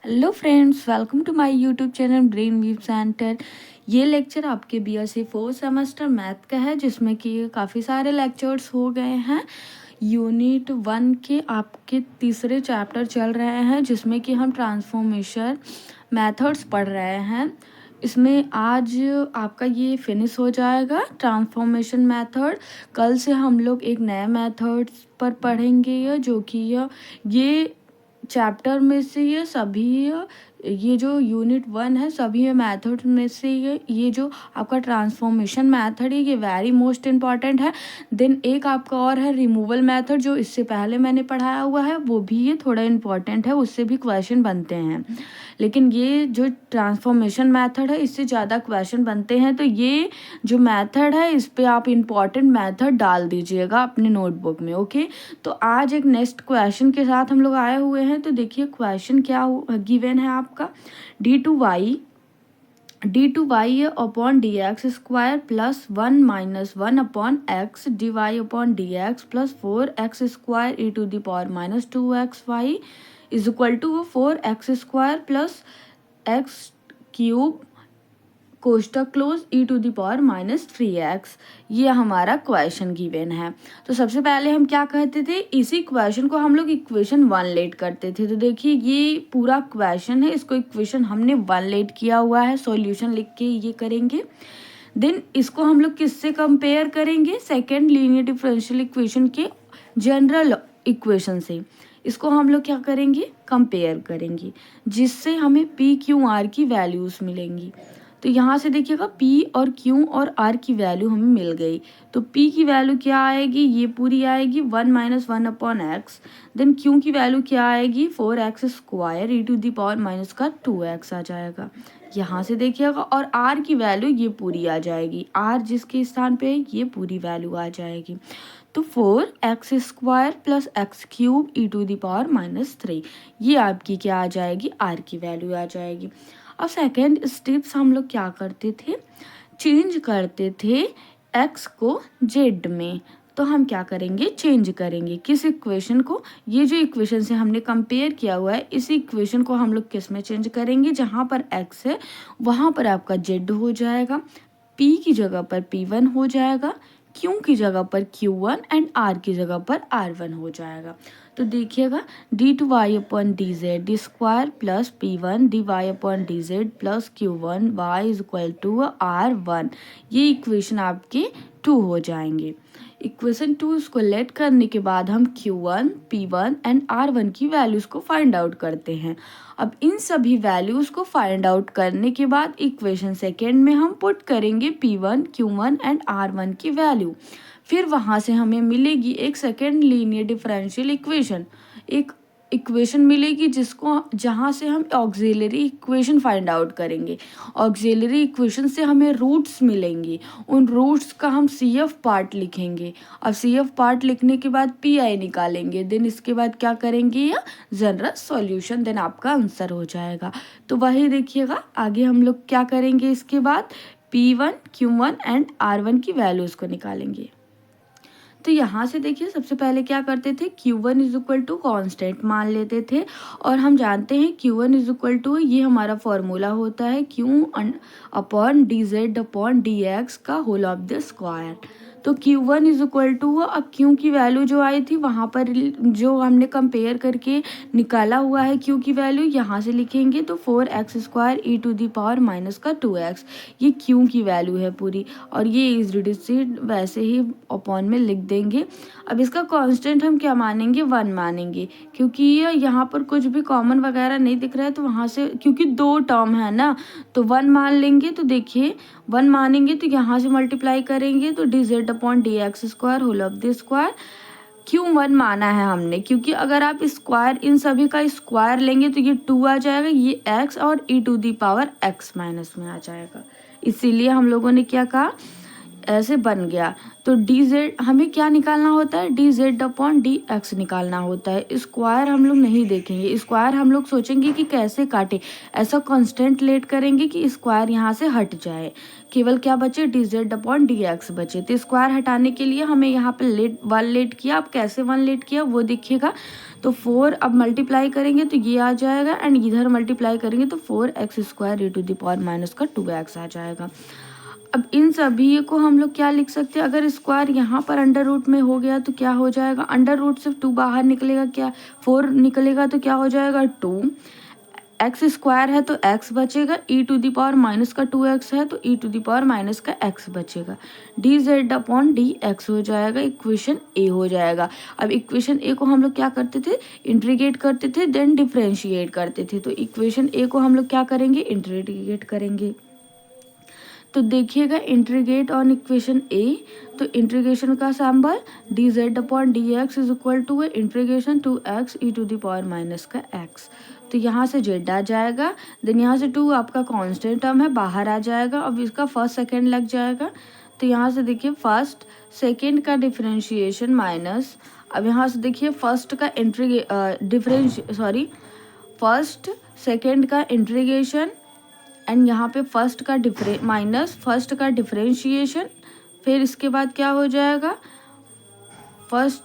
Hello friends, welcome to my YouTube channel brain weave centre. ये lecture आपके BSc 4 semester math का है, जिसमें कि काफ़ी सारे लेक्चर्स हो गए हैं। यूनिट 1 के आपके तीसरे चैप्टर चल रहे हैं, जिसमें कि हम ट्रांसफॉर्मेशन मेथड्स पढ़ रहे हैं। इसमें आज आपका ये फिनिश हो जाएगा ट्रांसफॉर्मेशन मेथड। कल से हम लोग एक नया मेथड्स पर पढ़ेंगे, जो कि ये चैप्टर में से ये जो यूनिट 1 है, सभी मेथड में से ये जो आपका ट्रांसफॉर्मेशन मेथड है, ये वेरी मोस्ट इम्पॉर्टेंट है। देन एक आपका और है रिमूवल मेथड, जो इससे पहले मैंने पढ़ाया हुआ है, वो भी ये थोड़ा इम्पॉर्टेंट है, उससे भी क्वेश्चन बनते हैं। लेकिन ये जो ट्रांसफॉर्मेशन मेथड है, इससे ज़्यादा क्वेश्चन बनते हैं। तो ये जो मेथड है, इस पे आप इम्पॉर्टेंट मेथड डाल दीजिएगा अपने नोटबुक में। ओके, तो आज एक नेक्स्ट क्वेश्चन के साथ हम लोग आए हुए हैं। तो देखिए क्वेश्चन क्या गिवन है आपका, dy upon d x square plus 1 minus 1 upon x dy upon d x plus 4x square e to the power minus 2xy is equal to 4x square plus x cube कोष्टक close e to the power minus 3x। ये हमारा question given है। तो सबसे पहले हम क्या कहते थे, इसी क्वेश्चन को हम लोग इक्वेशन 1 लेट करते थे। तो देखिए ये पूरा क्वेश्चन है, इसको इक्वेशन हमने 1 लेट किया हुआ है। सॉल्यूशन लिख के ये करेंगे। देन इसको हम लोग किससे कंपेयर करेंगे, सेकेंड लीनियर डिफरेंशियल इक्वेशन के जनरल इक्वेशन से इसको हम लोग क्या करेंगे, कंपेयर करेंगे, जिससे हमें पी क्यू आर की वैल्यूज मिलेंगी। तो यहाँ से देखिएगा P और Q और R की वैल्यू हमें मिल गई। तो P की वैल्यू क्या आएगी, ये पूरी आएगी 1 minus 1 upon x. Then Q की वैल्यू क्या आएगी 4x square e to the power minus का 2x आ जाएगा यहाँ से देखिएगा। और R की वैल्यू ये पूरी आ जाएगी, R जिसके स्थान पे है ये पूरी वैल्यू आ जाएगी। तो 4x square plus x cube e to the power minus 3, ये आपकी क्या आ जाएगी, R की वैल्यू आ जाएगी। अब सेकेंड स्टेप्स हम लोग क्या करते थे, चेंज करते थे x को z में। तो हम क्या करेंगे, चेंज करेंगे किस इक्वेशन को, ये जो इक्वेशन से हमने कंपेयर किया हुआ है, इस इक्वेशन को हम लोग किस में चेंज करेंगे, जहाँ पर x है वहाँ पर आपका z हो जाएगा, p की जगह पर p1 हो जाएगा, q की जगह पर q1 एंड r की जगह पर r1 हो जाएगा। तो देखिएगा d2y upon d z d square plus p1 dy upon d z plus q1 y is equal to r1, ये इक्वेशन आपके 2 हो जाएंगे। इक्वेशन 2 इसको लेट करने के बाद हम q1 p1 एंड r1 की वैल्यूज को फाइंड आउट करते हैं। अब इन सभी वैल्यूज को फाइंड आउट करने के बाद इक्वेशन सेकेंड में हम पुट करेंगे p1 q1 एंड r1 की वैल्यू। फिर वहाँ से हमें मिलेगी एक सेकेंड लीनियर डिफरेंशियल इक्वेशन, एक इक्वेशन मिलेगी जिसको जहाँ से हम ऑक्सिलरी इक्वेशन फाइंड आउट करेंगे। ऑक्सिलरी इक्वेशन से हमें रूट्स मिलेंगी, उन रूट्स का हम CF पार्ट लिखेंगे। अब CF पार्ट लिखने के बाद PI निकालेंगे। देन इसके बाद क्या करेंगे, या जनरल सॉल्यूशन, देन आपका आंसर हो जाएगा। तो वही देखिएगा आगे हम लोग क्या करेंगे, इसके बाद P1 Q1 एंड R1 की वैल्यूज को निकालेंगे। तो यहाँ से देखिए सबसे पहले क्या करते थे, Q1 is equal to constant मान लेते थे, और हम जानते हैं Q1 इज इक्वल टू, ये हमारा फॉर्मूला होता है Q upon d z upon d x का होल ऑफ द स्क्वायर। तो Q1 इज इक्वल टू, अब Q की वैल्यू जो आई थी वहाँ पर जो हमने कंपेयर करके निकाला हुआ है Q की वैल्यू, यहाँ से लिखेंगे तो 4x square e to the power minus का 2x, ये Q की वैल्यू है पूरी, और ये इज रिड्यूस्ड वैसे ही अपॉन में लिख देंगे। अब इसका कांस्टेंट हम क्या मानेंगे, 1 मानेंगे, क्योंकि ये यहाँ पर कुछ भी कॉमन वगैरह नहीं दिख रहा है, तो वहाँ से क्योंकि 2 टर्म है ना, तो 1 मान लेंगे। तो देखिए 1 मानेंगे तो यहाँ से मल्टीप्लाई करेंगे तो d z upon d x square whole of the square. Q1 माना है हमने, क्योंकि अगर आप स्क्वायर इन सभी का स्क्वायर लेंगे तो ये 2 आ जाएगा, ये x और e to the power x minus में आ जाएगा, इसीलिए हम लोगों ने क्या कहा, ऐसे बन गया। तो डी जेड हमें क्या निकालना होता है, D z upon d x निकालना होता है। स्क्वायर हम लोग नहीं देखेंगे, स्क्वायर हम लोग सोचेंगे कि कैसे काटे, ऐसा कांस्टेंट लेट करेंगे कि स्क्वायर यहाँ से हट जाए, केवल क्या बचे, D z upon d x बचे। तो स्क्वायर हटाने के लिए हमें यहाँ पे 1 लेट किया। अब कैसे 1 लेट किया वो देखिएगा। तो 4 अब मल्टीप्लाई करेंगे तो ये आ जाएगा एंड इधर मल्टीप्लाई करेंगे तो 4x² e to the power minus का 2x आ जाएगा। अब इन सभी को हम लोग क्या लिख सकते हैं, अगर स्क्वायर यहाँ पर अंडर रूट में हो गया तो क्या हो जाएगा, अंडर रूट से 2 बाहर निकलेगा, क्या 4 निकलेगा तो क्या हो जाएगा 2, एक्स स्क्वायर है तो x बचेगा, e to the power minus का 2x है तो e to the power minus का x बचेगा, dz/dx हो जाएगा, इक्वेशन ए हो जाएगा। अब इक्वेशन ए को हम लोग क्या करते थे, इंटीग्रेट करते थे देन डिफरेंशिएट करते थे, तो इक्वेशन ए को हम लोग क्या करेंगे, इंटीग्रेट करेंगे। तो देखिएगा इंटीग्रेट ऑन इक्वेशन ए, तो इंटीग्रेशन का symbol dz/dx is equal to integration 2x e to the power minus का x। तो यहाँ से z आ जाएगा, देन यहाँ से 2 आपका कांस्टेंट टर्म है बाहर आ जाएगा, अब इसका फर्स्ट सेकंड लग जाएगा। तो यहाँ से देखिए फर्स्ट सेकंड का डिफरेंशिएशन माइनस, अब यहाँ से देखिए फर्स्ट सेकंड का इंटीग्रेशन एंड यहाँ पे फर्स्ट का माइनस फर्स्ट का डिफरेंशिएशन, फिर इसके बाद क्या हो जाएगा फर्स्ट,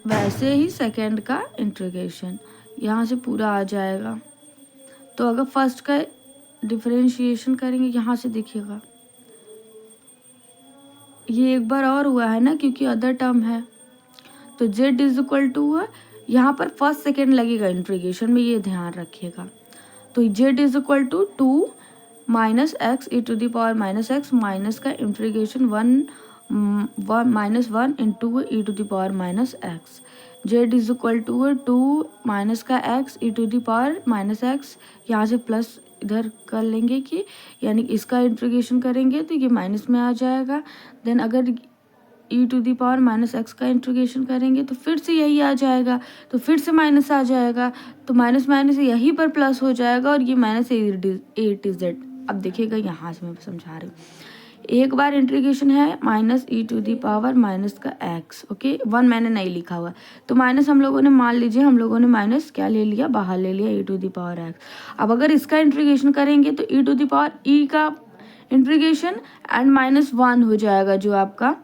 वैसे ही सेकंड का इंटीग्रेशन यहाँ से पूरा आ जाएगा। तो अगर फर्स्ट का डिफरेंशिएशन करेंगे यहाँ से देखिएगा ये एक बार और हुआ है ना, क्योंकि अदर टर्म है, तो z इज इक्वल टू यहाँ पर फर्स्ट सेकंड लगेगा इंटीग्रेशन में, ये ध्यान रखिएगा। तो z is equal to 2 minus x e to the power minus x minus का integration 1 into e to the power minus x, z is equal to 2 minus का x e to the power minus x, यहाँ से plus इधर कर लेंगे कि यानी इसका इंटीग्रेशन करेंगे तो ये माइनस में आ जाएगा, देन अगर e to the power minus x का इंटीग्रेशन करेंगे तो फिर से यही आ जाएगा, तो फिर से माइनस आ जाएगा, तो माइनस माइनस यहीं पर प्लस हो जाएगा और ये माइनस a/z। अब देखिएगा यहाँ से मैं समझा रही हूँ, एक बार इंटीग्रेशन है minus e to the power minus का x, ओके 1 मैंने नहीं लिखा हुआ, तो माइनस हम लोगों ने मान लीजिए हम लोगों ने माइनस क्या ले लिया, बाहर ले लिया e to the power x। अब अगर इसका इंटीग्रेशन करेंगे तो e to the power e का इंटीग्रेशन एंड -1 हो जाएगा, जो आपका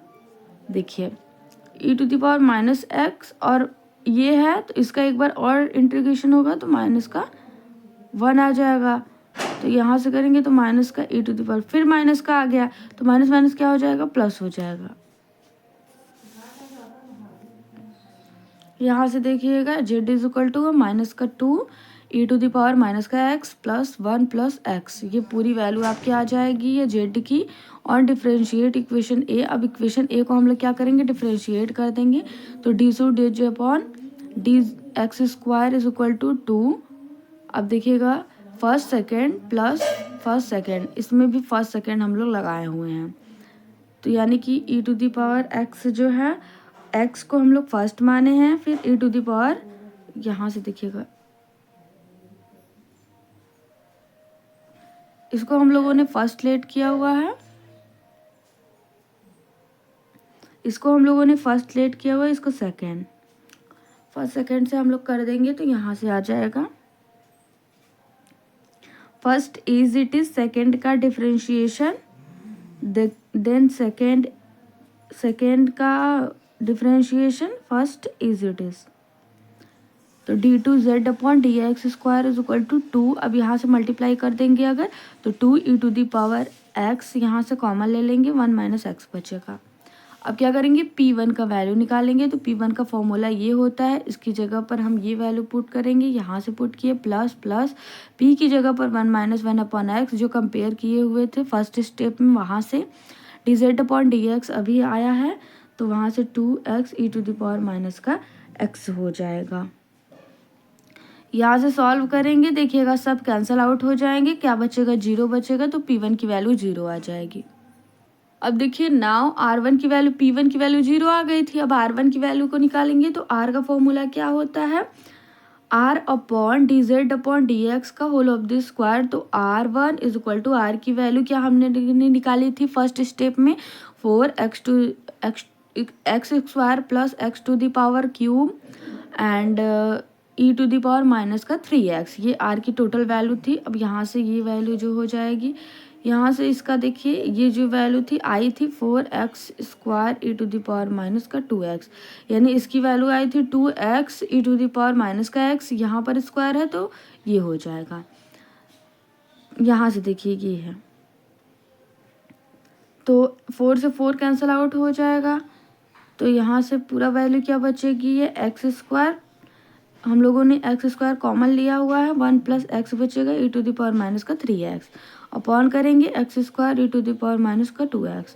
देखिए e to the power minus x और ये है तो इसका एक बार और इंटीग्रेशन होगा तो माइनस का 1 आ जाएगा, तो यहाँ से करेंगे तो माइनस का e टू द पावर, फिर माइनस का आ गया तो माइनस माइनस क्या हो जाएगा, प्लस हो जाएगा। यहाँ से देखिएगा z is equal to minus का 2 e to the power minus का x प्लस 1 प्लस x, ये पूरी वैल्यू आपकी आ जाएगी ये z की, और डिफरेंशिएट इक्वेशन ए। अब इक्वेशन ए को हम लोग क्या करेंगे, डिफरेंशिएट कर देंगे, तो d/dx² इज इक्वल टू 2। अब देखिएगा first second plus first second, इसमें भी फर्स्ट सेकेंड हम लोग लगाए हुए हैं, तो यानी कि e to the power x जो है x को हम लोग फर्स्ट माने हैं, फिर e टू द पावर यहाँ से देखिएगा इसको हम लोगों ने फर्स्ट लेट किया हुआ है, इसको हम लोगों ने फर्स्ट लेट किया हुआ है, इसको सेकेंड, फर्स्ट सेकेंड से हम लोग कर देंगे तो यहाँ से आ जाएगा first is it is second का डिफरेंशिएशन, देन सेकेंड का differentiation first is it is, तो d/dx² इज इक्वल टू 2। अब यहाँ से मल्टीप्लाई कर देंगे अगर तो 2 e to the power x, यहाँ से कॉमन ले लेंगे 1 माइनस एक्स बचेगा। अब क्या करेंगे, p1 का वैल्यू निकालेंगे, तो p1 का फॉर्मूला ये होता है, इसकी जगह पर हम ये वैल्यू पुट करेंगे, यहाँ से पुट किए प्लस प्लस p की जगह पर 1 माइनस 1/x जो कंपेयर किए हुए थे फर्स्ट स्टेप में, वहाँ से dz/dx अभी आया है तो वहाँ से 2x e to the power minus का x हो जाएगा। यहाँ से सॉल्व करेंगे, देखिएगा सब कैंसिल आउट हो जाएंगे, क्या बचेगा 0 बचेगा, तो p1 की वैल्यू 0 आ जाएगी। अब देखिए नाउ r1 की वैल्यू, p1 की वैल्यू 0 आ गई थी, अब r1 की वैल्यू को निकालेंगे, तो r का फॉर्मूला क्या होता है, r/dz/dx का होल ऑफ द स्क्वायर, तो r1 is equal to r की वैल्यू क्या हमने निकाली थी फर्स्ट स्टेप में 4x² plus x to the power cube and e to the power minus का 3x, ये r की टोटल वैल्यू थी। अब यहाँ से ये वैल्यू जो हो जाएगी यहाँ से इसका देखिए ये जो वैल्यू थी आई थी 4x² e to the power minus का 2x, यानी इसकी वैल्यू आई थी 2x e to the power minus का x, यहाँ पर स्क्वायर है तो ये हो जाएगा। यहाँ से देखिए ये है, तो 4 से 4 कैंसिल आउट हो जाएगा, तो यहाँ से पूरा वैल्यू क्या बचेगी, ये x², हम लोगों ने x² कॉमन लिया हुआ है, 1 प्लस एक्स बचेगा e to the power minus का 3x, अपॉन करेंगे x² e to the power minus का 2x,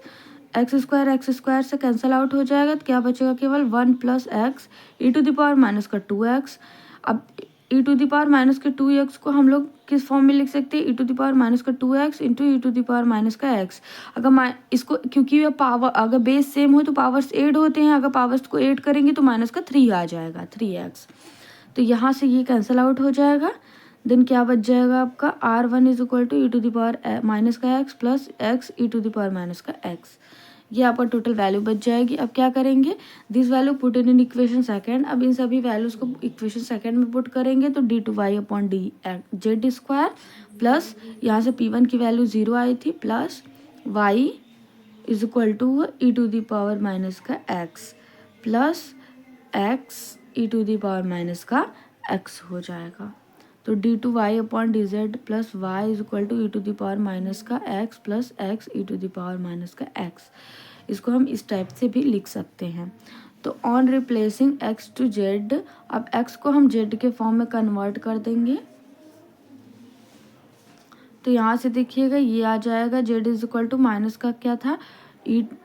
x² से कैंसिल आउट हो जाएगा तो क्या बचेगा, केवल 1 plus x e to the power minus का 2x। अब e to the power minus के 2x को हम लोग किस फॉर्म में लिख सकते हैं, e to the power minus का 2x into e to the power minus का x। अगर इसको, क्योंकि ये पावर अगर बेस सेम हो तो पावर्स ऐड होते हैं, अगर पावर्स को ऐड करेंगे तो माइनस का 3 आ जाएगा, 3x। तो यहाँ से ये कैंसिल आउट हो जाएगा, देन क्या बच जाएगा आपका r1 is equal to e to the power minus का x plus x e to the power minus का x। ये आपका टोटल वैल्यू बच जाएगी। अब क्या करेंगे, this value put in equation second. अब इन सभी वैल्यूज को इक्वेशन सेकंड में पुट करेंगे तो d/y/d(z²) प्लस यहाँ से p1 की वैल्यू 0 आई थी plus y is equal to e to the power minus का x plus x e to the power minus का x हो जाएगा। तो d/y/dz plus y is equal to e to the power minus का x plus x e to the power minus का x। इसको हम इस टाइप से भी लिख सकते हैं। तो on replacing x to z, अब x को हम z के फॉर्म में कन्वर्ट कर देंगे, तो यहाँ से देखिएगा ये आ जाएगा z is equal to minus का क्या था,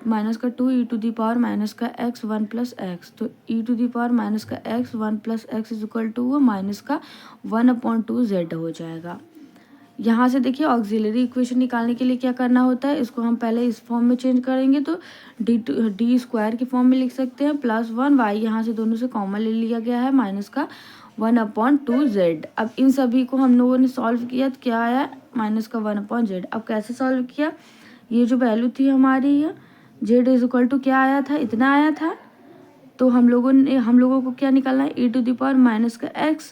माइनस का 2 e to the power minus का x 1 प्लस एक्स, तो e to the power minus का x 1 plus x is equal to minus का 1/2z हो जाएगा। यहाँ से देखिए ऑक्सिलरी इक्वेशन निकालने के लिए क्या करना होता है, इसको हम पहले इस फॉर्म में चेंज करेंगे तो d² की फॉर्म में लिख सकते हैं प्लस 1 y, यहाँ से दोनों से कॉमन ले लिया गया है, माइनस का 1/2z। अब इन सभी को हम लोगों ने सॉल्व किया तो क्या आया, माइनस का 1/z। अब कैसे सॉल्व किया, ये जो वैल्यू थी हमारी z इज इक्वल टू क्या आया था, इतना आया था, तो हम लोगों को क्या निकालना है, ई टू द पावर माइनस का x,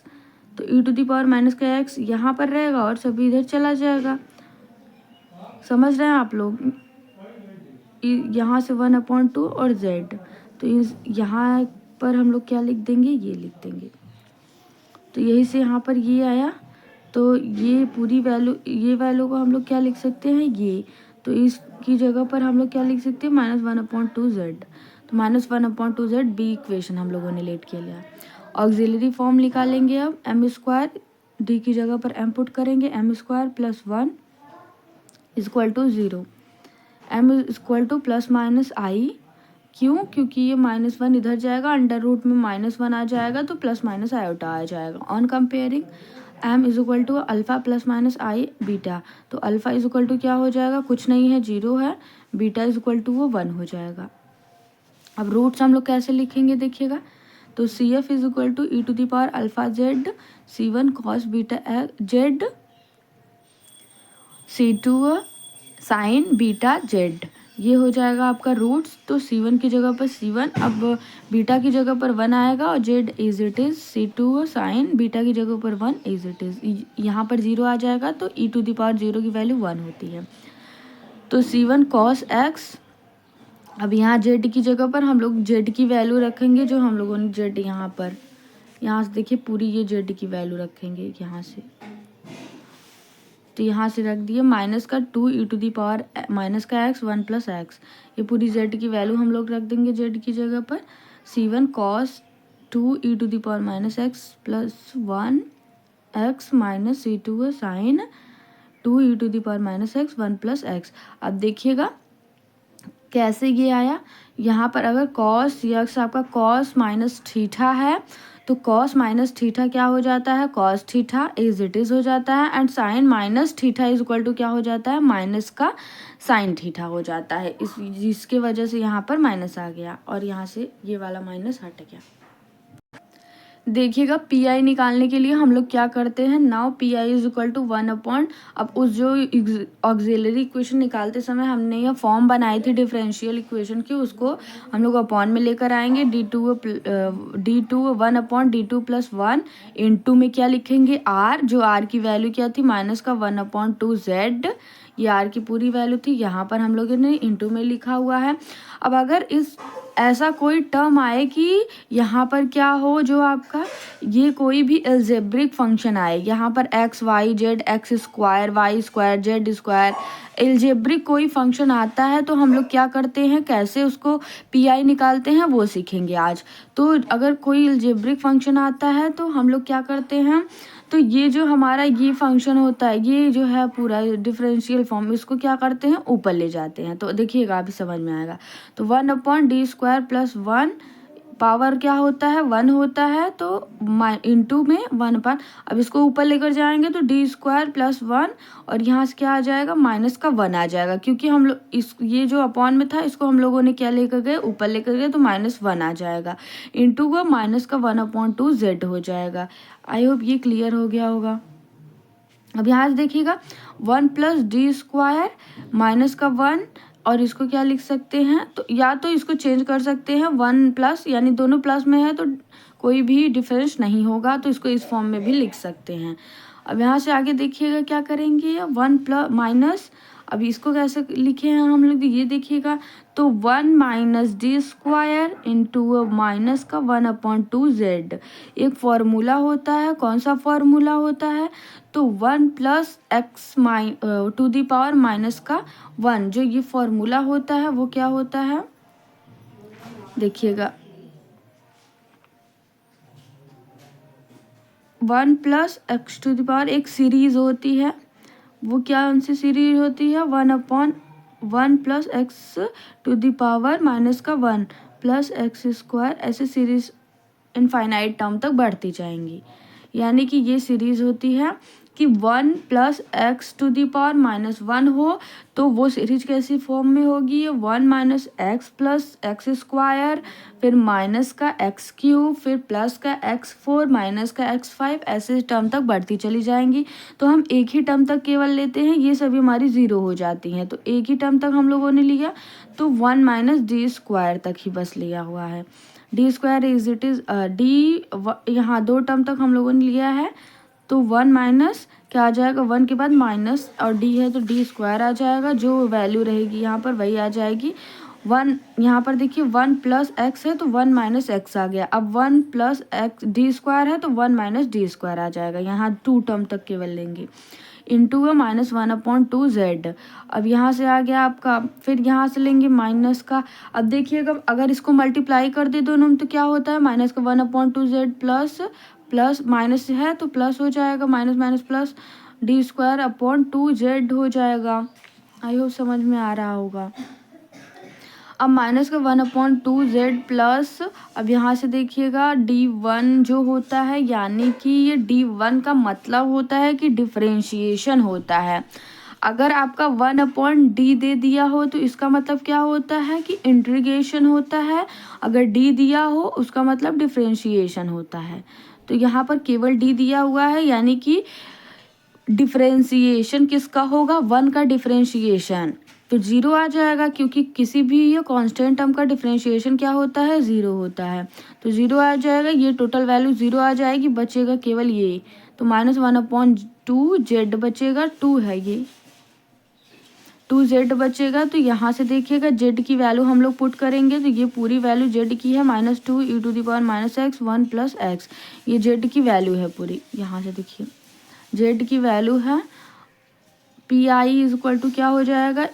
तो e to the power minus का x यहाँ पर रहेगा और सभी इधर चला जाएगा। समझ रहे हैं आप लोग, यहाँ से 1/2 और z, तो यहाँ पर हम लोग क्या लिख देंगे, ये लिख देंगे, तो यही से यहाँ पर ये आया, तो ये पूरी वैल्यू, ये वैल्यू को हम लोग क्या लिख सकते हैं, ये, तो इसकी जगह पर हम लोग क्या लिख सकते हैं, -1/2z, तो -1/2z बी इक्वेशन हम लोगों ने लेट के लिया। ऑक्सिलरी फॉर्म निकालेंगे, अब m² d की जगह पर m पुट करेंगे, m² plus 1 is equal to 0, m is equal to plus minus i, क्यों, क्योंकि ये -1 इधर जाएगा, अंडर रूट में -1 आ जाएगा तो प्लस माइनस आयोटा आ जाएगा। On comparing m is equal to alpha plus minus i beta, तो अल्फा इज इक्वल टू क्या हो जाएगा, कुछ नहीं है 0 है, बीटा इज इक्वल टू वो 1 हो जाएगा। अब रूट्स हम लोग कैसे लिखेंगे देखिएगा, तो CF is equal to e to the power alpha z C1 cos beta z C2 sine beta z, ये हो जाएगा आपका रूट्स। तो C1 की जगह पर C1, अब बीटा की जगह पर 1 आएगा और z is it is, C2 sine beta की जगह पर 1 इज इट इज, यहाँ पर 0 आ जाएगा तो ई टू द पावर 0 की वैल्यू 1 होती है। तो C1 कॉस x, अब यहाँ z की जगह पर हम लोग z की वैल्यू रखेंगे, जो हम लोगों ने z यहाँ से देखिए पूरी ये z की वैल्यू रखेंगे यहाँ से, तो यहाँ से रख दिए माइनस का 2 e to the power minus का x 1 प्लस एक्स, ये पूरी z की वैल्यू हम लोग रख देंगे z की जगह पर। C1 cos 2 e to the power minus x plus 1 x minus C2 sine 2 e to the power minus x 1 plus x. अब देखिएगा कैसे ये आया, यहाँ पर अगर कॉस यक्स आपका कॉस माइनस थीटा है तो कॉस माइनस थीटा क्या हो जाता है, cos theta is it is हो जाता है, and sine minus theta is equal to क्या हो जाता है, माइनस का साइन थीटा हो जाता है, जिसके वजह से यहाँ पर माइनस आ गया और यहाँ से ये वाला माइनस हट गया। देखिएगा पी आई निकालने के लिए हम लोग क्या करते हैं, now P I is equal to 1 अब उस जो ऑक्सिलरी इक्वेशन निकालते समय हमने यह फॉर्म बनाई थी डिफरेंशियल इक्वेशन की, उसको हम लोग अपॉन में लेकर आएंगे। डी टू 1/d2 + 1 इंटू में क्या लिखेंगे, आर, जो आर की वैल्यू क्या थी माइनस का 1/2z, ये आर की पूरी वैल्यू थी, यहाँ पर हम लोगों ने इंटू में लिखा हुआ है। अब अगर इस ऐसा कोई टर्म आए कि यहाँ पर क्या हो, जो आपका ये कोई भी एल्जेब्रिक फंक्शन आए, यहाँ पर x y z, x square y square z square, algebraic कोई फंक्शन आता है, तो हम लोग क्या करते हैं, कैसे उसको पी आई निकालते हैं वो सीखेंगे आज। तो अगर कोई एल्जेब्रिक फंक्शन आता है तो हम लोग क्या करते हैं, तो ये जो हमारा ये फंक्शन होता है, ये जो है पूरा डिफरेंशियल फॉर्म, इसको क्या करते हैं, ऊपर ले जाते हैं। तो देखिएगा अभी समझ में आएगा। तो 1/d² + 1 पावर क्या होता है, 1 होता है, तो इंटू में 1/, अब इसको ऊपर लेकर जाएंगे तो d² + 1 और यहाँ से क्या आ जाएगा, माइनस का 1 आ जाएगा, क्योंकि हम लोग इस ये जो अपॉन में था इसको हम लोगों ने क्या लेकर गए, ऊपर लेकर गए, तो -1 आ जाएगा, इंटू को माइनस का 1/2z हो जाएगा। आई होप ये क्लियर हो गया होगा। अब यहाँ से देखिएगा 1 + d² माइनस का 1, और इसको क्या लिख सकते हैं, तो या तो इसको चेंज कर सकते हैं 1+, यानी दोनों प्लस में है तो कोई भी डिफरेंस नहीं होगा, तो इसको इस फॉर्म में भी लिख सकते हैं। अब यहाँ से आगे देखिएगा क्या करेंगे, 1 माइनस, अभी इसको कैसे लिखे हैं हम लोग, ये देखिएगा, तो 1 - d² इंटू माइनस का 1/2z, एक फॉर्मूला होता है, कौन सा फॉर्मूला होता है, तो 1 + x to the power minus का 1, जो ये फॉर्मूला होता है वो क्या होता है, देखिएगा 1 + x टू दी पावर एक सीरीज होती है, वो क्या उनसे सीरीज होती है, 1/1 + x to the power minus का 1 + x², ऐसे सीरीज इनफाइनाइट टर्म तक बढ़ती जाएंगी। यानी कि ये सीरीज होती है कि 1 + x टू दी पावर -1 हो, तो वो सीरीज कैसी फॉर्म में होगी, 1 - x + x², फिर माइनस का x³ फिर प्लस का x4 माइनस का x5, ऐसे टर्म तक बढ़ती चली जाएंगी। तो हम एक ही टर्म तक केवल लेते हैं, ये सभी हमारी 0 हो जाती हैं, तो एक ही टर्म तक हम लोगों ने लिया, तो 1 - d² तक ही बस लिया हुआ है। d² इज इट इज यहाँ 2 टर्म तक हम लोगों ने लिया है, तो 1 माइनस क्या आ जाएगा, 1 के बाद माइनस और d है तो d² आ जाएगा, जो वैल्यू रहेगी यहाँ पर वही आ जाएगी। 1 यहाँ पर देखिए 1 + x है तो 1 - x आ गया, अब 1 + x d² है तो 1 - d² आ जाएगा, यहाँ 2 टर्म तक केवल लेंगे, इंटू का -1/2z। अब यहाँ से आ गया आपका, फिर यहाँ से लेंगे माइनस का, अब देखिएगा अगर इसको मल्टीप्लाई कर दे दोनों में तो क्या होता है, माइनस का 1/2z प्लस माइनस है तो प्लस हो जाएगा, माइनस प्लस d²/2z हो जाएगा। आई होप समझ में आ रहा होगा। अब माइनस का 1/2z प्लस, अब यहाँ से देखिएगा d1 जो होता है, यानी कि ये d1 का मतलब होता है कि डिफरेंशिएशन होता है। अगर आपका 1/d दे दिया हो तो इसका मतलब क्या होता है कि इंटीग्रेशन होता है, अगर d दिया हो उसका मतलब डिफरेंशिएशन होता है। तो यहाँ पर केवल d दिया हुआ है, यानी कि डिफरेंशिएशन किसका होगा, 1 का डिफरेंशिएशन, तो 0 आ जाएगा, क्योंकि किसी भी ये कांस्टेंट टर्म का डिफरेंशिएशन क्या होता है, 0 होता है, तो 0 आ जाएगा, ये टोटल वैल्यू 0 आ जाएगी, बचेगा केवल ये, तो -1/2z बचेगा, 2 है ये 2z बचेगा। तो यहाँ से देखिएगा z की वैल्यू हम लोग पुट करेंगे, तो ये पूरी वैल्यू z की है -2 e⁻⁻x 1 + x, ये z की वैल्यू है पूरी। यहाँ से देखिए z की वैल्यू है, P I is equal to क्या हो जाएगा,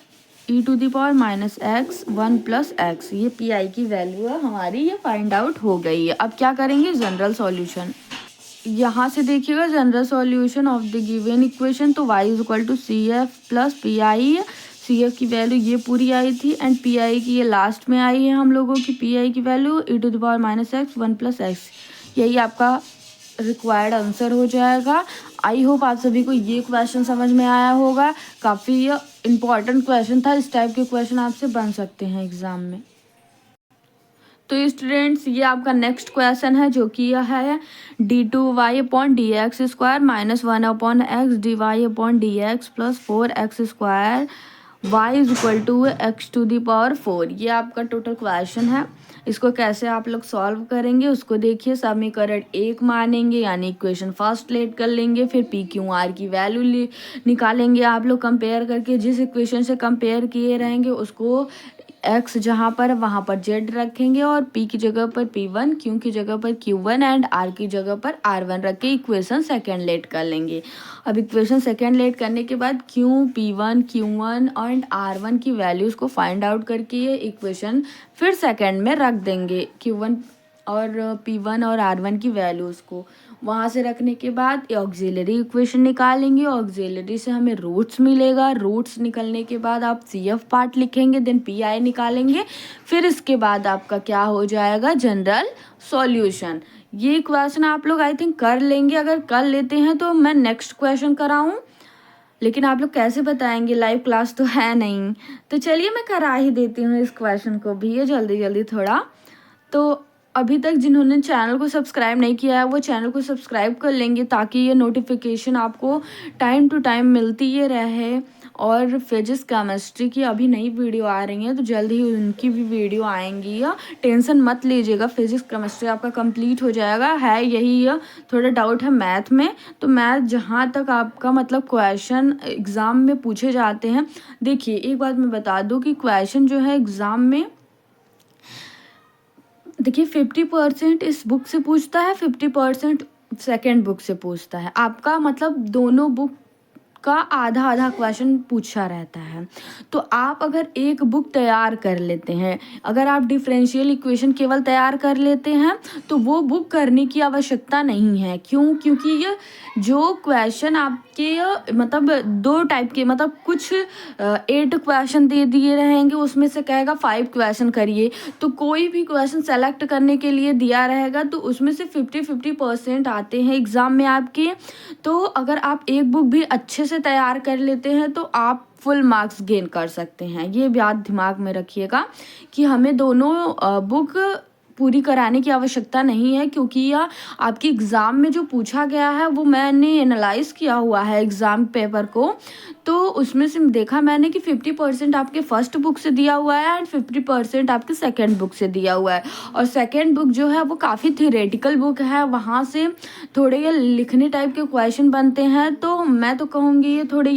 e⁻⁻x 1 + x, ये पी आई की वैल्यू है हमारी, ये फाइंड आउट हो गई है। अब क्या करेंगे, जनरल सॉल्यूशन। यहाँ से देखिएगा general solution of the given equation, तो y is equal to CF + PI, CF की वैल्यू ये पूरी आई थी एंड PI की ये लास्ट में आई है हम लोगों की, PI की वैल्यू e⁻⁻x 1 + x, यही आपका रिक्वायर्ड आंसर हो जाएगा। आई होप आप सभी को ये क्वेश्चन समझ में आया होगा, काफ़ी इम्पॉर्टेंट क्वेश्चन था, इस टाइप के क्वेश्चन आपसे बन सकते हैं एग्जाम में। तो स्टूडेंट्स ये आपका नेक्स्ट क्वेश्चन है जो कि यह है d2y/dx² -1/x dy/dx+4x² y=x⁴। ये आपका टोटल क्वेश्चन है। इसको कैसे आप लोग सॉल्व करेंगे उसको देखिए। समीकरण 1 मानेंगे यानी इक्वेशन फर्स्ट लेट कर लेंगे, फिर पी क्यू आर की वैल्यू निकालेंगे आप लोग कंपेयर करके। जिस इक्वेशन से कंपेयर किए रहेंगे उसको x जहाँ पर वहाँ पर z रखेंगे और p की जगह पर p1, q की जगह पर q1 एंड r की जगह पर r1 रख के इक्वेशन सेकेंड लेट कर लेंगे। अब इक्वेशन सेकेंड लेट करने के बाद q, p1, q1 and r1 की वैल्यूज़ को फाइंड आउट करके ये इक्वेशन फिर सेकेंड में रख देंगे। q1 और p1 और r1 की वैल्यूज़ को वहाँ से रखने के बाद ऑक्सिलरी इक्वेशन निकालेंगे। ऑक्सिलरी से हमें रूट्स मिलेगा। रूट्स निकलने के बाद आप CF पार्ट लिखेंगे, देन PI निकालेंगे। फिर इसके बाद आपका क्या हो जाएगा, जनरल सॉल्यूशन। ये क्वेश्चन आप लोग आई थिंक कर लेंगे। अगर कर लेते हैं तो मैं नेक्स्ट क्वेश्चन कराऊँ, लेकिन आप लोग कैसे बताएंगे, लाइव क्लास तो है नहीं। तो चलिए मैं करा ही देती हूँ इस क्वेश्चन को भी, ये जल्दी जल्दी थोड़ा। तो अभी तक जिन्होंने चैनल को सब्सक्राइब नहीं किया है वो चैनल को सब्सक्राइब कर लेंगे ताकि ये नोटिफिकेशन आपको टाइम टू टाइम मिलती ये रहे। और फिजिक्स केमिस्ट्री की अभी नई वीडियो आ रही है तो जल्द ही उनकी भी वीडियो आएंगी। या टेंशन मत लीजिएगा, फिजिक्स केमिस्ट्री आपका कंप्लीट हो जाएगा। है यही थोड़ा डाउट है मैथ में, तो मैथ जहाँ तक आपका मतलब क्वेश्चन एग्ज़ाम में पूछे जाते हैं। देखिए एक बात मैं बता दूँ कि क्वेश्चन जो है एग्ज़ाम में देखिए 50% इस बुक से पूछता है, 50% सेकेंड बुक से पूछता है। आपका मतलब दोनों बुक का आधा आधा क्वेश्चन पूछा रहता है। तो आप अगर एक बुक तैयार कर लेते हैं, अगर आप डिफरेंशियल इक्वेशन केवल तैयार कर लेते हैं तो वो बुक करने की आवश्यकता नहीं है। क्यों? क्योंकि ये जो क्वेश्चन आपके मतलब 2 टाइप के, मतलब कुछ 8 क्वेश्चन दे दिए रहेंगे, उसमें से कहेगा 5 क्वेश्चन करिए। तो कोई भी क्वेश्चन सेलेक्ट करने के लिए दिया रहेगा तो उसमें से 50% आते हैं एग्ज़ाम में आपके। तो अगर आप एक बुक भी अच्छे से तैयार कर लेते हैं तो आप फुल मार्क्स गेन कर सकते हैं। ये बात दिमाग में रखिएगा कि हमें दोनों बुक पूरी कराने की आवश्यकता नहीं है, क्योंकि यह आपकी एग्ज़ाम में जो पूछा गया है वो मैंने एनालाइज़ किया हुआ है एग्ज़ाम पेपर को। तो उसमें से देखा मैंने कि 50% आपके फर्स्ट बुक से दिया हुआ है एंड 50% आपके सेकंड बुक से दिया हुआ है। और सेकंड बुक जो है वो काफ़ी थ्योरेटिकल बुक है, वहाँ से थोड़े ये लिखने टाइप के क्वेश्चन बनते हैं। तो मैं तो कहूँगी ये थोड़ी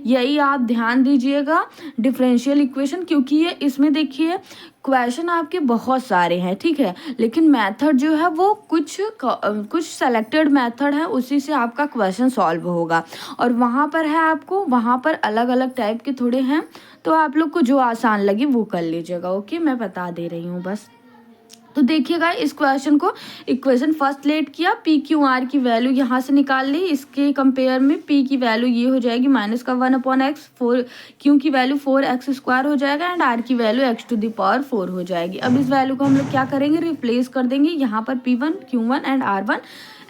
यही आप ध्यान दीजिएगा डिफरेंशियल इक्वेशन, क्योंकि ये इसमें देखिए क्वेश्चन आपके बहुत सारे हैं, ठीक है, लेकिन मेथड जो है वो कुछ सेलेक्टेड मेथड है, उसी से आपका क्वेश्चन सॉल्व होगा। और वहाँ पर है आपको वहाँ पर अलग अलग टाइप के थोड़े हैं, तो आप लोग को जो आसान लगे वो कर लीजिएगा। ओके, मैं बता दे रही हूँ बस। तो देखिएगा इस क्वेश्चन को इक्वेशन फर्स्ट लेट किया, पी क्यू आर की वैल्यू यहाँ से निकाल ली। इसके कंपेयर में पी की वैल्यू ये हो जाएगी -1/x, 4 क्यू की वैल्यू 4x² हो जाएगा एंड आर की वैल्यू x⁴ हो जाएगी। अब इस वैल्यू को हम लोग क्या करेंगे, रिप्लेस कर देंगे। यहाँ पर p1, q1 and r1,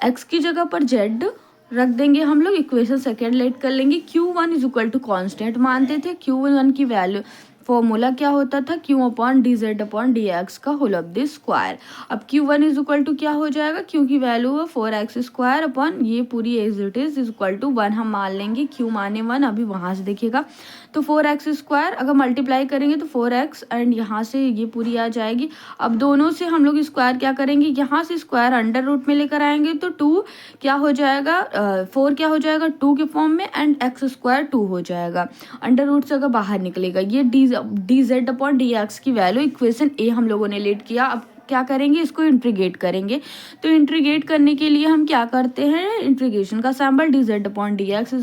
x की जगह पर z रख देंगे हम लोग। इक्वेशन सेकेंड लेट कर लेंगे। q1 = कॉन्स्टेंट मानते थे। q1 की वैल्यू फॉर्मूला क्या होता था, q/dz/dx का होल ऑफ द स्क्वायर। अब q1 क्या हो जाएगा, q की वैल्यू है 4x² अपॉन ये पूरी एज इट इज = 1 हम मान लेंगे। q माने 1, अभी वहाँ से देखिएगा तो 4x² अगर मल्टीप्लाई करेंगे तो 4x एंड यहाँ से ये पूरी आ जाएगी। अब दोनों से हम लोग स्क्वायर क्या करेंगे, यहाँ से स्क्वायर अंडर रूट में लेकर आएंगे तो 2 क्या हो जाएगा, 4 क्या हो जाएगा 2 के फॉर्म में एंड x² 2 हो जाएगा। अंडर रूट से अगर बाहर निकलेगा ये dz/dx की वैल्यू इक्वेशन ए हम लोगों ने लेट किया। अब क्या करेंगे, इसको इंटीग्रेट करेंगे। तो इंटीग्रेट करने के लिए हम क्या करते हैं, इंटीग्रेशन का सिंबल dz/dx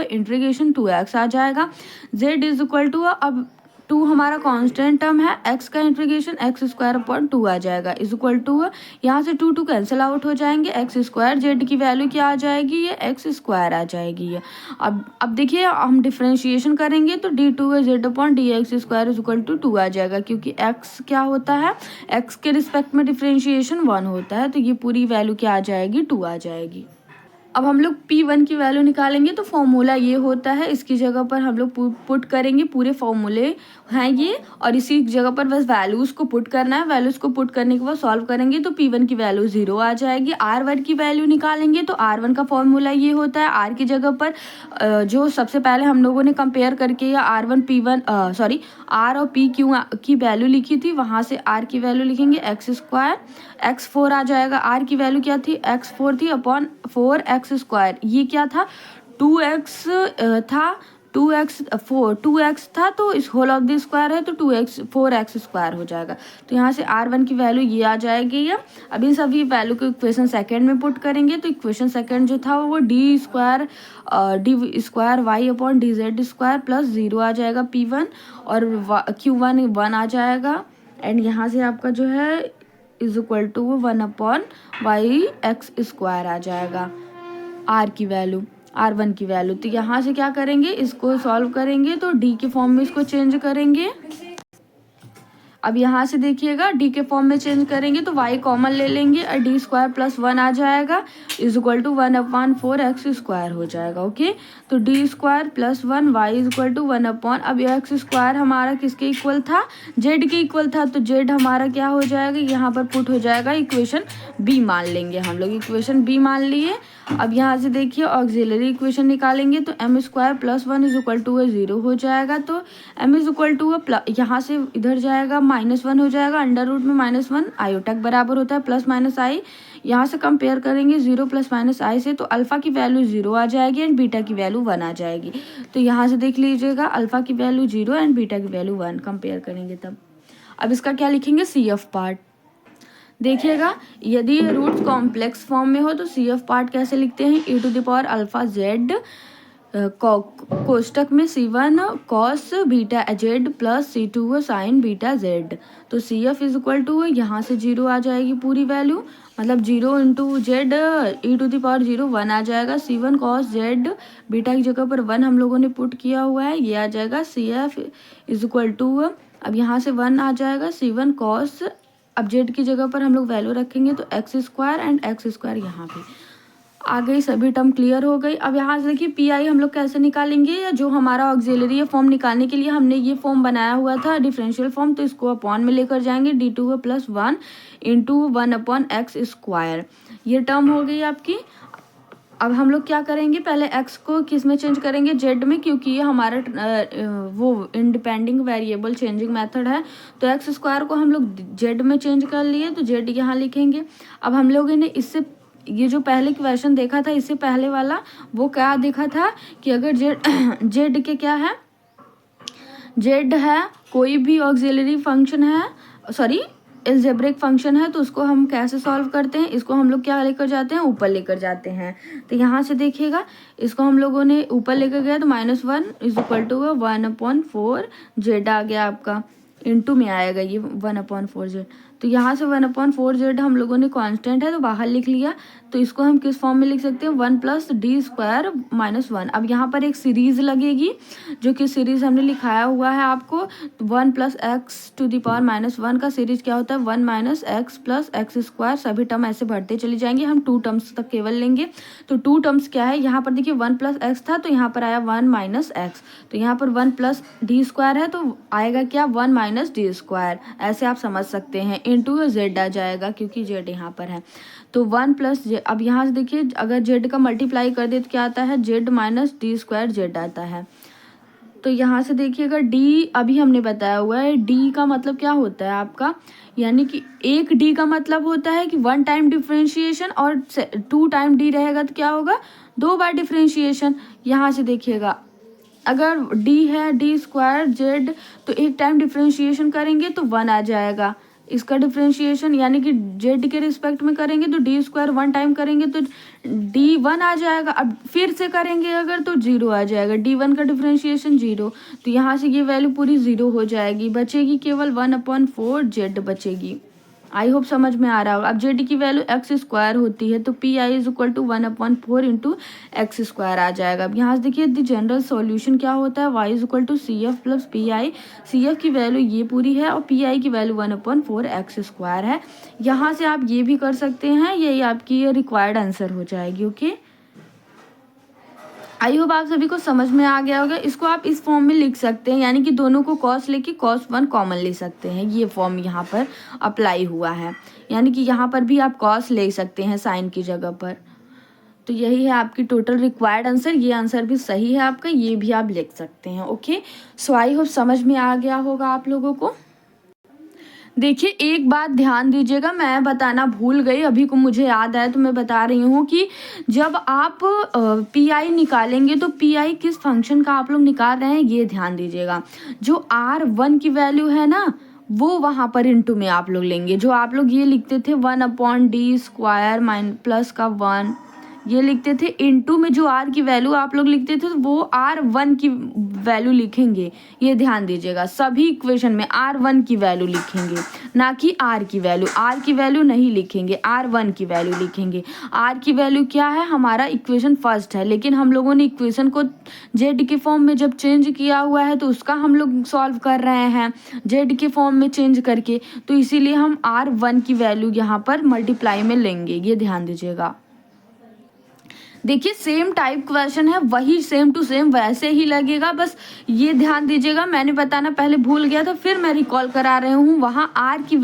इंटीग्रेशन 2x आ जाएगा। z अब 2 हमारा कांस्टेंट टर्म है, x का इंटीग्रेशन x²/2 आ जाएगा = यहाँ से 2 कैंसिल आउट हो जाएंगे। x², z की वैल्यू क्या आ जाएगी, ये x² आ जाएगी ये। अब देखिए हम डिफरेंशिएशन करेंगे तो d2z/dx² 2 आ जाएगा, क्योंकि x क्या होता है, x के रिस्पेक्ट में डिफरेंशिएशन 1 होता है, तो ये पूरी वैल्यू क्या आ जाएगी, 2 आ जाएगी। अब हम लोग P1 की वैल्यू निकालेंगे तो फॉर्मूला ये होता है, इसकी जगह पर हम लोग पुट करेंगे, पूरे फॉर्मूले हैं ये, और इसी जगह पर बस वैल्यूज़ को पुट करना है। वैल्यूज़ को पुट करने के बाद सॉल्व करेंगे तो P1 की वैल्यू 0 आ जाएगी। R1 की वैल्यू निकालेंगे तो R1 का फॉर्मूला ये होता है, R की जगह पर जो सबसे पहले हम लोगों ने कंपेयर करके या R1 P1 सॉरी R और P क्यू की वैल्यू लिखी थी, वहाँ से R की वैल्यू लिखेंगे x² x4 आ जाएगा। R की वैल्यू क्या थी, x4 थी अपॉन 4x², ये क्या था 2x था, 2x था तो इस होल ऑफ द स्क्वायर है तो 4x² हो जाएगा। तो यहाँ से R1 की वैल्यू ये आ जाएगी। या अभी सभी वैल्यू को इक्वेशन सेकंड में पुट करेंगे तो इक्वेशन सेकंड जो था वो D square y upon dz² plus 0 आ जाएगा P1, और Q1 1 आ जाएगा। एंड यहाँ से आपका जो है is equal to 1 upon yx² आ जाएगा R की वैल्यू, R1 की वैल्यू। तो यहाँ से क्या करेंगे, इसको सॉल्व करेंगे तो D के फॉर्म में इसको चेंज करेंगे। अब यहाँ से देखिएगा D के फॉर्म में चेंज करेंगे तो y कॉमन ले लेंगे और d² प्लस 1 आ जाएगा is equal to 1 upon 4x² हो जाएगा। ओके, तो d² plus 1 y is equal to 1 upon, अब x² हमारा किसके इक्वल था, z के इक्वल था, तो z हमारा क्या हो जाएगा, यहाँ पर पुट हो जाएगा इक्वेशन b मान लेंगे हम लोग, इक्वेशन b मान लिए। अब यहाँ से देखिए ऑक्सिलरी इक्वेशन निकालेंगे तो m² plus 1 is equal to 0 हो जाएगा। तो m इज इक्वल टू यहाँ से इधर जाएगा -1 हो जाएगा, अंडर रूट में -1 आयोटक बराबर होता है प्लस माइनस आई। यहाँ से कंपेयर करेंगे 0 प्लस माइनस आई से, तो अल्फ़ा की वैल्यू 0 आ जाएगी एंड बीटा की वैल्यू 1 आ जाएगी। तो यहाँ से देख लीजिएगा अल्फ़ा की वैल्यू 0 एंड बीटा की वैल्यू 1 कंपेयर करेंगे तब। अब इसका क्या लिखेंगे, CF पार्ट। देखिएगा यदि रूट्स कॉम्प्लेक्स फॉर्म में हो तो CF पार्ट कैसे लिखते हैं, e⁴ कोष्टक में C1 cos beta z plus C2 sin beta z। तो CF इज इक्वल टू यहाँ से 0 आ जाएगी पूरी वैल्यू, मतलब 0 इंटू जेड e⁴ 1 आ जाएगा। C1 cos z बीटा की जगह पर 1 हम लोगों ने पुट किया हुआ है, ये आ जाएगा CF इज इक्वल टू, अब यहाँ से 1 आ जाएगा C1 cos, अब जेड की जगह पर हम लोग वैल्यू रखेंगे तो x² एंड x² यहाँ पे आ गई, सभी टर्म क्लियर हो गई। अब यहाँ से देखिए पी आई हम लोग कैसे निकालेंगे, या जो हमारा ऑक्सिलरी है फॉर्म निकालने के लिए हमने ये फॉर्म बनाया हुआ था डिफरेंशियल फॉर्म, तो इसको अपॉन में लेकर जाएंगे d2 plus 1 into 1 upon x², ये टर्म हो गई आपकी। अब हम लोग क्या करेंगे, पहले x को किस में चेंज करेंगे, z में, क्योंकि ये हमारा वो इंडिपेंडिंग वेरिएबल चेंजिंग मेथड है। तो x² को हम लोग z में चेंज कर लिए तो z यहाँ लिखेंगे। अब हम लोगों ने इससे ये जो पहले क्वेश्चन देखा था इससे पहले वाला, वो क्या देखा था कि अगर z के क्या है, z है कोई भी ऑक्सिलरी फंक्शन है, सॉरी एल्जेब्रिक फंक्शन है, तो उसको हम कैसे सॉल्व करते हैं, इसको हम लोग क्या लेकर जाते हैं, ऊपर लेकर जाते हैं। तो यहाँ से देखिएगा इसको हम लोगों ने ऊपर लेकर गया तो -1 इज इक्वल टू 1/4 z आ गया आपका, इंटू में आएगा ये 1/4 z। तो यहाँ से 1/4 z हम लोगों ने कांस्टेंट है तो बाहर लिख लिया, तो इसको हम किस फॉर्म में लिख सकते हैं, 1 प्लस d² माइनस 1। अब यहाँ पर एक सीरीज लगेगी जो कि सीरीज हमने लिखाया हुआ है आपको, 1 प्लस x⁻⁻1 का सीरीज क्या होता है 1 माइनस x प्लस x², सभी टर्म ऐसे बढ़ते चले जाएंगे, हम 2 टर्म्स तक केवल लेंगे। तो 2 टर्म्स क्या है, यहाँ पर देखिए 1 प्लस x था तो यहाँ पर आया 1 माइनस x, तो यहाँ पर 1 प्लस d² है तो आएगा क्या 1 माइनस d², ऐसे आप समझ सकते हैं, इंटू z आ जाएगा क्योंकि z यहाँ पर है। तो 1 प्लस z, अब यहाँ से देखिए अगर z का मल्टीप्लाई कर दे तो क्या आता है, z माइनस d² z आता है। तो यहाँ से देखिएगा d अभी हमने बताया हुआ है, d का मतलब क्या होता है आपका, यानी कि एक d का मतलब होता है कि 1 टाइम डिफ्रेंशिएशन, और 2 टाइम d रहेगा तो क्या होगा 2 बार डिफ्रेंशिएशन। यहाँ से देखिएगा अगर d है d² z, तो एक टाइम डिफ्रेंशिएशन करेंगे तो 1 आ जाएगा, इसका डिफ्रेंशिएशन यानी कि z के रिस्पेक्ट में करेंगे तो d² 1 टाइम करेंगे तो d1 आ जाएगा। अब फिर से करेंगे अगर तो 0 आ जाएगा, d1 का डिफ्रेंशिएशन 0, तो यहाँ से ये वैल्यू पूरी 0 हो जाएगी, बचेगी केवल 1/4 z बचेगी। आई होप समझ में आ रहा होगा। अब z की वैल्यू x² होती है तो P I is equal to 1/4 into x² आ जाएगा। अब यहाँ से देखिए द जनरल सॉल्यूशन क्या होता है, y is equal to CF plus PI, CF की वैल्यू ये पूरी है और PI की वैल्यू 1/4 x² है। यहाँ से आप ये भी कर सकते हैं, यही आपकी ये रिक्वायर्ड आंसर हो जाएगी। ओके। आई होप आप सभी को समझ में आ गया होगा। इसको आप इस फॉर्म में लिख सकते हैं, यानी कि दोनों को कॉस लेके cos 1 कॉमन ले सकते हैं। ये फॉर्म यहाँ पर अप्लाई हुआ है, यानी कि यहाँ पर भी आप cos ले सकते हैं साइन की जगह पर। तो यही है आपकी टोटल रिक्वायर्ड आंसर। ये आंसर भी सही है आपका, ये भी आप लिख सकते हैं। ओके, सो आई होप समझ में आ गया होगा आप लोगों को। देखिए एक बात ध्यान दीजिएगा, मैं बताना भूल गई, अभी को मुझे याद आया तो मैं बता रही हूँ कि जब आप पी आई निकालेंगे तो पी आई किस फंक्शन का आप लोग निकाल रहे हैं ये ध्यान दीजिएगा। जो R1 की वैल्यू है ना वो वहाँ पर इंटू में आप लोग लेंगे। जो आप लोग ये लिखते थे 1/d² प्लस का 1 ये लिखते थे, इनटू में जो R की वैल्यू आप लोग लिखते थे वो R1 की वैल्यू लिखेंगे। ये ध्यान दीजिएगा, सभी इक्वेशन में R1 की वैल्यू लिखेंगे, ना कि R की वैल्यू। R की वैल्यू नहीं लिखेंगे, R1 की वैल्यू लिखेंगे। R की वैल्यू क्या है, हमारा इक्वेशन फर्स्ट है, लेकिन हम लोगों ने इक्वेशन को Z के फॉर्म में जब चेंज किया हुआ है तो उसका हम लोग सॉल्व कर रहे हैं Z के फॉर्म में चेंज करके, तो इसीलिए हम R1 की वैल्यू यहाँ पर मल्टीप्लाई में लेंगे। ये ध्यान दीजिएगा। देखिए सेम टाइप क्वेश्चन है, वही सेम टू सेम वैसे ही लगेगा, बस ये ध्यान दीजिएगा। मैंने बताना पहले भूल गया तो फिर मैं रिकॉल करा रही हूँ। वहाँ R की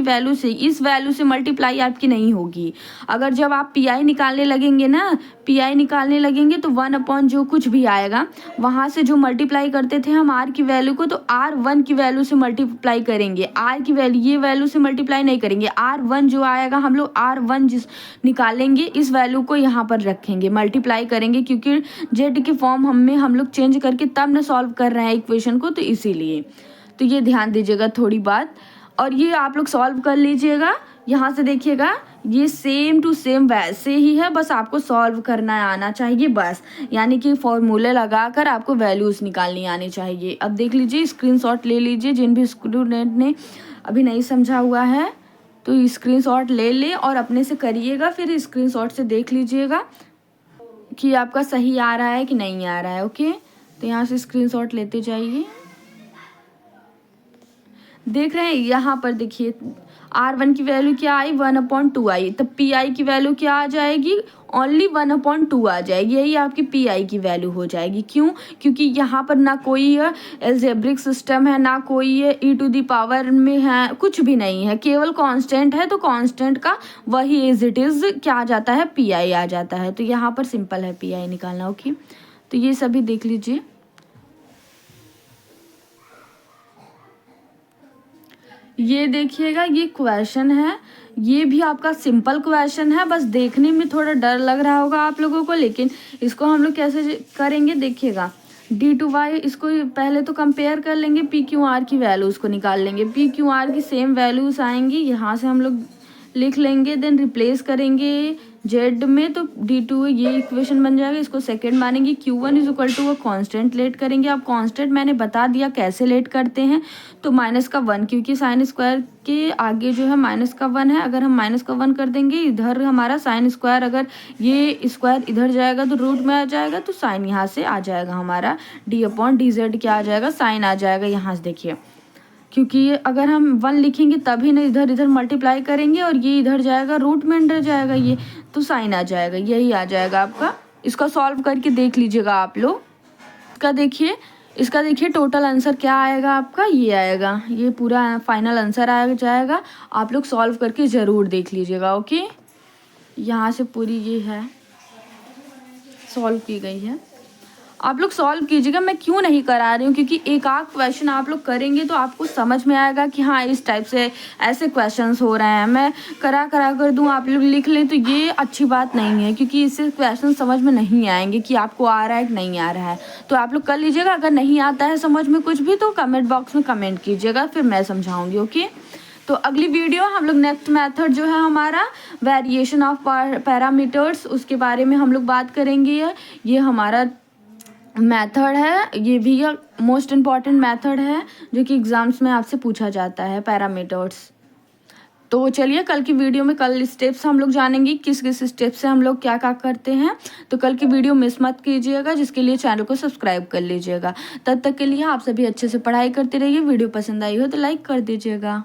वैल्यू से इस वैल्यू से मल्टीप्लाई आपकी नहीं होगी। अगर जब आप PI निकालने लगेंगे ना, PI निकालने लगेंगे तो 1 जो कुछ भी आएगा वहाँ से जो मल्टीप्लाई करते थे हम R की वैल्यू को, तो R1 की वैल्यू से मल्टीप्लाई करेंगे। R की वैल्यू ये वैल्यू से मल्टीप्लाई नहीं करेंगे। R1 जो आएगा हम लोग R1 जिस निकालेंगे इस वैल्यू को यहाँ पर रखेंगे, मल्टीप्लाई करेंगे, क्योंकि Z के फॉर्म हम लोग चेंज करके तब ना सॉल्व कर रहे हैं इक्वेशन को, तो इसीलिए। तो ये ध्यान दीजिएगा थोड़ी बात, और ये आप लोग सॉल्व कर लीजिएगा। यहाँ से देखिएगा ये सेम टू सेम वैसे ही है, बस आपको सॉल्व करना आना चाहिए बस, यानी कि फॉर्मूले लगाकर आपको वैल्यूज़ निकालनी आनी चाहिए। अब देख लीजिए, स्क्रीनशॉट ले लीजिए, जिन भी स्टूडेंट ने अभी नहीं समझा हुआ है तो स्क्रीनशॉट ले और अपने से करिएगा, फिर स्क्रीनशॉट से देख लीजिएगा कि आपका सही आ रहा है कि नहीं आ रहा है। ओके, तो यहाँ से स्क्रीनशॉट लेते जाइए। देख रहे हैं यहाँ पर, देखिए R1 की वैल्यू क्या आई, 1/2 आई, तब PI की वैल्यू क्या आ जाएगी, ओनली 1/2 आ जाएगी। यही आपकी PI की वैल्यू हो जाएगी। क्यों, क्योंकि यहाँ पर ना कोई एल्जेब्रिक सिस्टम है, ना कोई e⁻ में है, कुछ भी नहीं है, केवल कांस्टेंट है। तो कांस्टेंट का वही एज इट इज क्या आ जाता है, PI आ जाता है। तो यहाँ पर सिंपल है PI निकालना। ओके, तो ये सभी देख लीजिए। ये देखिएगा, ये क्वेश्चन है, ये भी आपका सिंपल क्वेश्चन है, बस देखने में थोड़ा डर लग रहा होगा आप लोगों को, लेकिन इसको हम लोग कैसे करेंगे देखिएगा। D/y इसको पहले तो कंपेयर कर लेंगे, PQR की वैल्यूज़ को निकाल लेंगे। PQR की सेम वैल्यूज़ आएंगी, यहाँ से हम लोग लिख लेंगे, देन रिप्लेस करेंगे Z में, तो D2 ये इक्वेशन बन जाएगा। इसको सेकंड मानेंगे। Q1 is equal to constant let करेंगे। अब कांस्टेंट मैंने बता दिया कैसे लेट करते हैं, तो -1, क्योंकि साइन स्क्वायर के आगे जो है -1 है। अगर हम -1 कर देंगे, इधर हमारा साइन स्क्वायर, अगर ये स्क्वायर इधर जाएगा तो रूट में आ जाएगा, तो साइन यहाँ से आ जाएगा हमारा D/dz क्या आ जाएगा, साइन आ जाएगा। यहाँ से देखिए, क्योंकि अगर हम 1 लिखेंगे तभी ना इधर मल्टीप्लाई करेंगे, और ये इधर जाएगा, रूट में अंदर जाएगा ये, तो साइन आ जाएगा। यही आ जाएगा आपका। इसका सॉल्व करके देख लीजिएगा आप लोग। इसका देखिए टोटल आंसर क्या आएगा आपका, ये आएगा, ये पूरा फाइनल आंसर आ जाएगा। आप लोग सॉल्व करके ज़रूर देख लीजिएगा। ओके, यहाँ से पूरी ये है सॉल्व की गई है, आप लोग सॉल्व कीजिएगा। मैं क्यों नहीं करा रही हूँ, क्योंकि एक आध क्वेश्चन आप लोग करेंगे तो आपको समझ में आएगा कि हाँ इस टाइप से ऐसे क्वेश्चंस हो रहे हैं। मैं करा कर दूँ, आप लोग लिख लें, तो ये अच्छी बात नहीं है, क्योंकि इससे क्वेश्चन समझ में नहीं आएंगे कि आपको आ रहा है कि नहीं आ रहा है। तो आप लोग कर लीजिएगा। अगर नहीं आता है समझ में कुछ भी तो कमेंट बॉक्स में कमेंट कीजिएगा, फिर मैं समझाऊँगी। ओके, तो अगली वीडियो हम लोग नेक्स्ट मेथड जो है हमारा वेरिएशन ऑफ पैरामीटर्स, उसके बारे में हम लोग बात करेंगे। ये हमारा मेथड है, ये भी मोस्ट इम्पॉर्टेंट मेथड है जो कि एग्जाम्स में आपसे पूछा जाता है, पैरामीटर्स। तो चलिए कल की वीडियो में कल स्टेप्स हम लोग जानेंगे, किस किस स्टेप से हम लोग क्या क्या करते हैं। तो कल की वीडियो मिस मत कीजिएगा, जिसके लिए चैनल को सब्सक्राइब कर लीजिएगा। तब तक के लिए आप सभी अच्छे से पढ़ाई करते रहिए। वीडियो पसंद आई हो तो लाइक कर दीजिएगा।